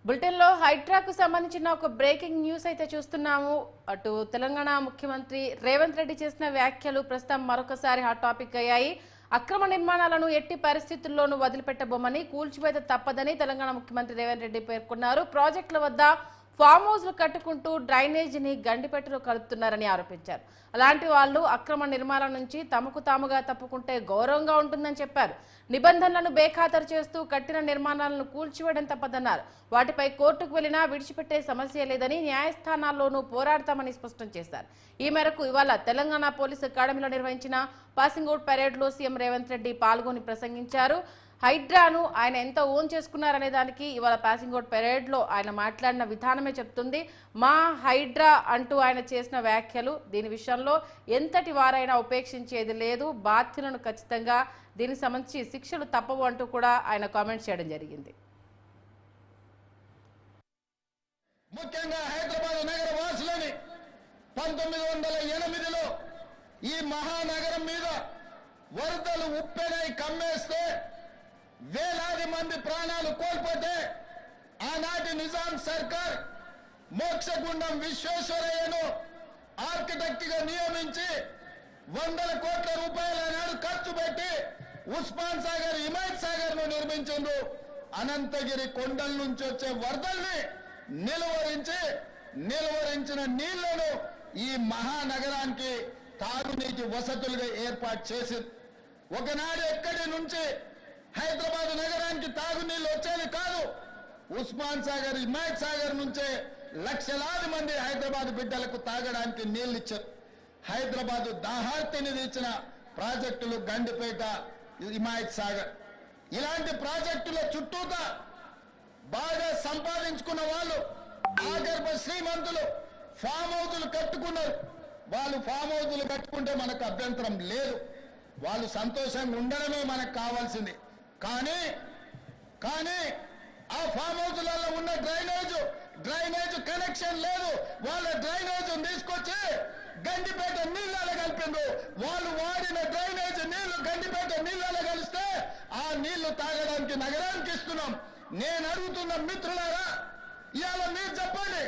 బులెటిన్లో హైడ్రాకు సంబంధించిన ఒక బ్రేకింగ్ న్యూస్ అయితే చూస్తున్నాము. అటు తెలంగాణ ముఖ్యమంత్రి రేవంత్ రెడ్డి చేసిన వ్యాఖ్యలు ప్రస్తుతం మరొకసారి హాట్ టాపిక్ అయ్యాయి. అక్రమ నిర్మాణాలను ఎట్టి పరిస్థితుల్లోనూ వదిలిపెట్టబోమని, కూల్చివేత తప్పదని తెలంగాణ ముఖ్యమంత్రి రేవంత్ రెడ్డి పేర్కొన్నారు. ప్రాజెక్టుల వద్ద ఫామ్ హౌస్లు కట్టుకుంటూ డ్రైనేజీని గండిపెట్టులో కలుపుతున్నారని ఆరోపించారు. అలాంటి వాళ్ళు అక్రమ నిర్మాణాల నుంచి తమకు తాముగా తప్పుకుంటే గౌరవంగా ఉంటుందని చెప్పారు. నిబంధనలను బేఖాతరు చేస్తూ కట్టిన నిర్మాణాలను కూల్చివేయడం తప్పదన్నారు. వాటిపై కోర్టుకు వెళ్లినా విడిచిపెట్టే సమస్య లేదని, న్యాయస్థానాల్లోనూ పోరాడతామని స్పష్టం చేశారు. ఈ మేరకు ఇవాళ తెలంగాణ పోలీసు అకాడమీలో నిర్వహించిన పాసింగ్ అవుట్ పరేడ్లో సీఎం రేవంత్ రెడ్డి పాల్గొని ప్రసంగించారు. హైడ్రాను ఆయన ఎంత ఓన్ చేసుకున్నారనే దానికి ఇవాళ పాసింగ్ అవుట్ పరేడ్లో ఆయన మాట్లాడిన విధానమే చెప్తుంది. మా హైడ్రా అంటూ ఆయన చేసిన వ్యాఖ్యలు, దీని విషయంలో ఎంతటి వారైనా ఉపేక్షించేది లేదు, బాధ్యులను ఖచ్చితంగా దీనికి సంబంధించి శిక్షలు తప్పవు అంటూ కూడా ఆయన కామెంట్ చేయడం జరిగింది. ముఖ్యంగా హైదరాబాద్ నగర వాసులని 1908లో ఈ మహానగరం మీద వరదలు ఉప్పెనై కమ్మేస్తే వేలాది మంది ప్రాణాలు కోల్పోతే ఆనాటి నిజాం సర్కార్ మోక్షగుండం విశ్వేశ్వరయ్యను ఆర్కిటెక్ట్ గా నియమించి 100 కోట్ల రూపాయల నాడు ఖర్చు పెట్టి ఉస్మాన్ సాగర్, హిమాయత్ సాగర్ ను నిర్మించిండ్రు. అనంతగిరి కొండల నుంచి వచ్చే వరదల్ని నిలువరించిన నీళ్లను ఈ మహానగరానికి తాగునీటి వసతులుగా ఏర్పాటు చేసింది. ఒకనాడు ఎక్కడి నుంచి హైదరాబాద్ నగరానికి తాగునీళ్ళు వచ్చేది కాదు. ఉస్మాన్ సాగర్, హిమాయత్ సాగర్ నుంచే లక్షలాది మంది హైదరాబాద్ బిడ్డలకు తాగడానికి నీళ్లు ఇచ్చారు. హైదరాబాద్ దాహార్తిని తీర్చిన ప్రాజెక్టులు గండిపేట, హిమాయత్ సాగర్. ఇలాంటి ప్రాజెక్టుల చుట్టూతా బాగా సంపాదించుకున్న వాళ్ళు, ఆగర్భ శ్రీమంతులు ఫామ్ హౌజులు కట్టుకున్నారు. వాళ్ళు ఫామ్ హౌజులు కట్టుకుంటే మనకు అభ్యంతరం లేదు, వాళ్ళు సంతోషంగా ఉండడమే మనకు కావాల్సింది. కానీ ఆ ఫామ్ హౌస్లలో ఉన్న డ్రైనేజ్ కనెక్షన్ లేదు. వాళ్ళ డ్రైనేజ్ తీసుకొచ్చి గండిపేట నీళ్ళలో కలిపిండ్రు. వాళ్ళు వాడిన డ్రైనేజ్ నీళ్లు గండిపేట నీళ్ళలో కలిస్తే ఆ నీళ్లు తాగడానికి నగరానికి ఇస్తున్నాం. నేను అడుగుతున్న మిత్రులారా, ఇవాళ మీరు చెప్పండి,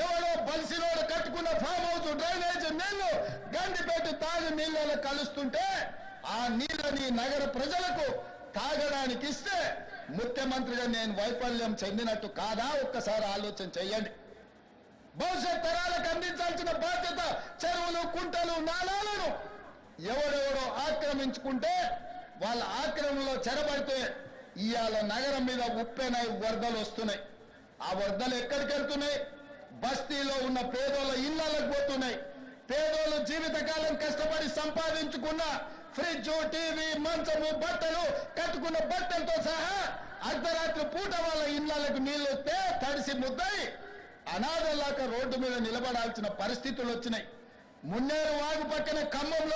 ఎవరో బలిసినోడు కట్టుకున్న ఫామ్ హౌస్ డ్రైనేజ్ నీళ్లు గండిపేట తాగి నీళ్ళలో కలుస్తుంటే ఆ నీళ్ళని నగర ప్రజలకు తాగడానికి ఇస్తే ముఖ్యమంత్రిగా నేను వైఫల్యం చెందినట్టు కాదా? ఒక్కసారి ఆలోచన చెయ్యండి. భవిష్యత్ తరాలకు అందించాల్సిన బాధ్యత చెరువులు, కుంటలు, నాలాలను ఎవడెవడో ఆక్రమించుకుంటే వాళ్ళ ఆక్రమణలో చెరబడితే ఇవాళ నగరం మీద ఉప్పెనై వరదలు వస్తున్నాయి. ఆ వరదలు ఎక్కడికి వెళ్తున్నాయి? బస్తీలో ఉన్న పేదోళ్ళ ఇళ్లకు పోతున్నాయి. పేదోళ్ళు జీవితకాలం కష్టపడి సంపాదించుకున్న ఫ్రిడ్జ్, టీవీ, మంచము, బట్టలు, కట్టుకున్న బట్టలతో సహా అర్ధరాత్రి పూట వాళ్ళ ఇళ్లకు నీళ్లు వస్తే తడిసి ముద్దై అనాథలాక రోడ్డు మీద నిలబడాల్సిన పరిస్థితులు వచ్చినాయి. మున్నేరు వాగు పక్కన ఖమ్మంలో